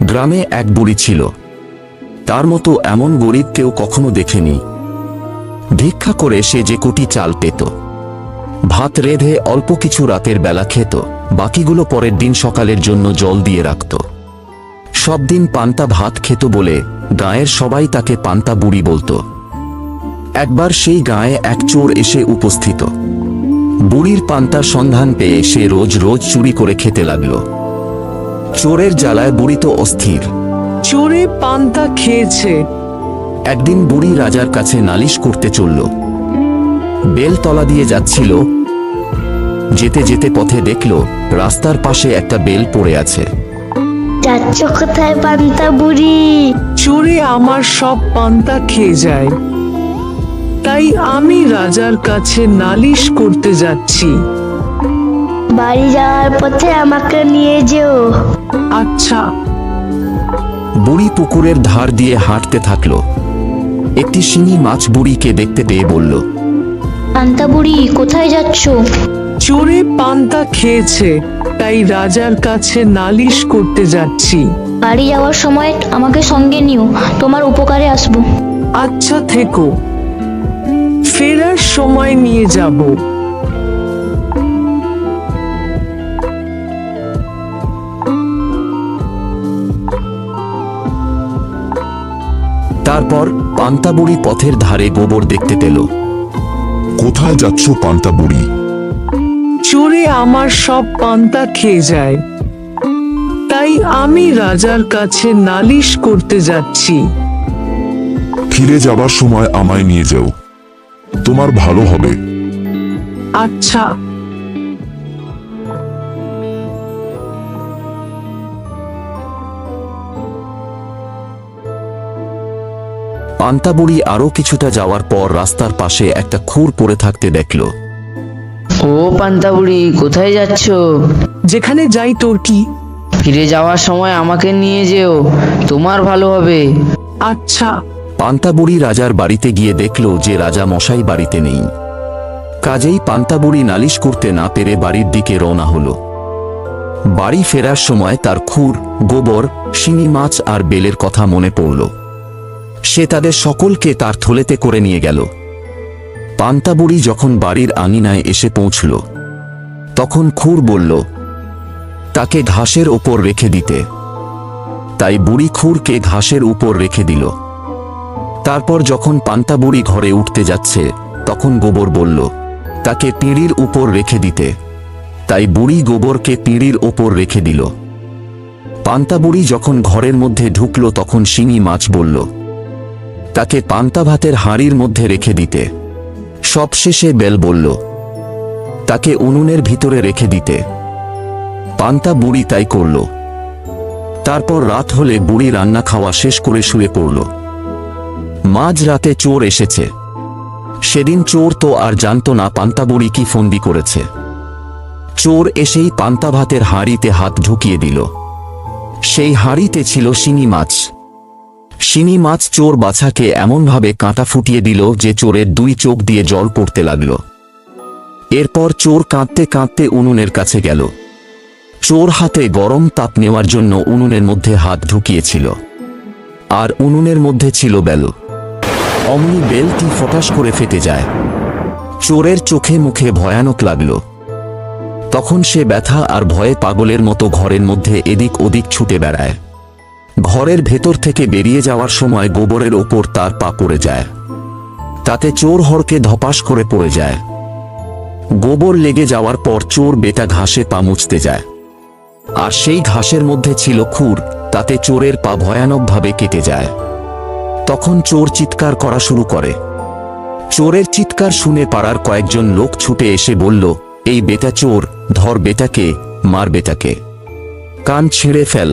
গ্রামে এক বুড়ি ছিল। তার মতো এমন গরিব কেউ কখনো দেখেনি। ভিক্ষা করে সে যে কোটি চাল পেত, ভাত রেঁধে অল্প কিছু রাতের বেলা খেত, বাকিগুলো পরের দিন সকালের জন্য জল দিয়ে রাখত। সব দিন পান্তা ভাত খেত বলে গাঁয়ের সবাই তাকে পান্তা বুড়ি বলতো। একবার সেই গাঁয়ে এক চোর এসে উপস্থিত। বুড়ির পান্তার সন্ধান পেয়ে সে রোজ রোজ চুরি করে খেতে লাগল। চোরের জ্বালায় বুড়ি তো অস্থির। চোরে পান্তা খেয়েছে। একদিন বুড়ি রাজার কাছে নালিশ করতে চলল। বেলতলা দিয়ে যাচ্ছিল, যেতে যেতে পথে দেখল রাস্তার পাশে একটা বেল পড়ে আছে। যাচ্ছ কোথায় পান্তা বুড়ি? চোরে আমার সব পান্তা খেয়ে যায়, তাই আমি রাজার কাছে নালিশ করতে যাচ্ছি। বাড়ি যাওয়ার পথে আমাকে নিয়ে যেও। আচ্ছা। বুড়ি পুকুরের ধার দিয়ে হাঁটতে থাকল। একটি শিঙি মাছ বুড়িকে দেখতে পেয়ে বলল, পান্তা বুড়ি কোথায় যাচ্ছ? চোরে পান্তা খেয়েছে, তাই রাজার কাছে নালিশ করতে যাচ্ছি। বাড়ি যাওয়ার সময় আমাকে সঙ্গে নিও, তোমার উপকারে আসবো। আচ্ছা থেকো, ফেরার সময় নিয়ে যাব। তারপর পান্তা বুড়ি পথের ধারে গোবর দেখতে পেল। কোথায় যাচ্ছ পান্তা বুড়ি? চোরে আমার সব পান্তা খেয়ে যায়, তাই আমি রাজার কাছে নালিশ করতে যাচ্ছি। ফিরে যাবার সময় আমায় নিয়ে যাও, তোমার ভালো হবে। আচ্ছা। পান্তা বুড়ি আরো কিছুটা যাওয়ার পর রাস্তার পাশে একটা খুর পড়ে থাকতে দেখল। ও পান্তা বুড়ি, কোথায় যাচ্ছ? যেখানে যাই তোর কি? ফিরে যাওয়ার সময় আমাকে নিয়ে যেও, তোমার ভালো হবে। আচ্ছা। পান্তা বুড়ি রাজার বাড়িতে গিয়ে দেখল যে রাজা মশাই বাড়িতে নেই। কাজেই পান্তা বুড়ি নালিশ করতে না পেরে বাড়ির দিকে রওনা হলো। বাড়ি ফেরার সময় তার খুর, গোবর, শিঙি মাছ আর বেলের কথা মনে পড়ল। সে তাদের সকলকে তার থলেতে করে নিয়ে গেল। পান্তা বুড়ি যখন বাড়ির আঙিনায় এসে পৌঁছল, তখন খুর বলল তাকে ঘাসের ওপর রেখে দিতে। তাই বুড়ি খুরকে ঘাসের উপর রেখে দিল। তারপর যখন পান্তা বুড়ি ঘরে উঠতে যাচ্ছে, তখন গোবর বলল তাকে পিঁড়ির উপর রেখে দিতে। তাই বুড়ি গোবরকে পিঁড়ির ওপর রেখে দিল। পান্তা বুড়ি যখন ঘরের মধ্যে ঢুকল, তখন শিঙি মাছ বলল তাকে পান্তা ভাতের হাঁড়ির মধ্যে রেখে দিতে। সবশেষে বেল বলল তাকে উনুনের ভিতরে রেখে দিতে। পান্তা বুড়ি তাই করল। তারপর রাত হলে বুড়ি রান্না খাওয়া শেষ করে শুয়ে পড়ল। মাঝ রাতে চোর এসেছে। সেদিন চোর তো আর জানত না পান্তা বুড়ি কি ফন্দি করেছে। চোর এসেই পান্তা ভাতের হাঁড়িতে হাত ঢুকিয়ে দিল। সেই হাঁড়িতে ছিল শিঙি মাছ। শিঙি মাছ চোর বাছাকে এমনভাবে কাঁটা ফুটিয়ে দিল যে চোরের দুই চোখ দিয়ে জল পড়তে লাগল। এরপর চোর কাঁদতে কাঁদতে উনুনের কাছে গেল। চোর হাতে গরম তাপ নেওয়ার জন্য উনুনের মধ্যে হাত ঢুকিয়েছিল, আর উনুনের মধ্যে ছিল বেল। অমনি বেলটি ফটাস করে ফেটে যায়। চোরের চোখে মুখে ভয়ানক লাগল। তখন সে ব্যথা আর ভয়ে পাগলের মতো ঘরের মধ্যে এদিক ওদিক ছুটে বেড়ায়। ঘরের ভেতর থেকে বেরিয়ে যাওয়ার সময় গোবরের ওপর তার পা পড়ে যায়। তাতে চোর হড়কে ধপাস করে পড়ে যায়। গোবর লেগে যাওয়ার পর চোর বেটা ঘাসে পা মুছতে যায়, আর সেই ঘাসের মধ্যে ছিল খুর। তাতে চোরের পা ভয়ানকভাবে কেটে যায়। তখন চোর চিৎকার করা শুরু করে। চোরের চিৎকার শুনে পাড়ার কয়েকজন লোক ছুটে এসে বলল, এই বেটা চোর, ধর বেটাকে, মার বেটাকে, কান ছিঁড়ে ফেল।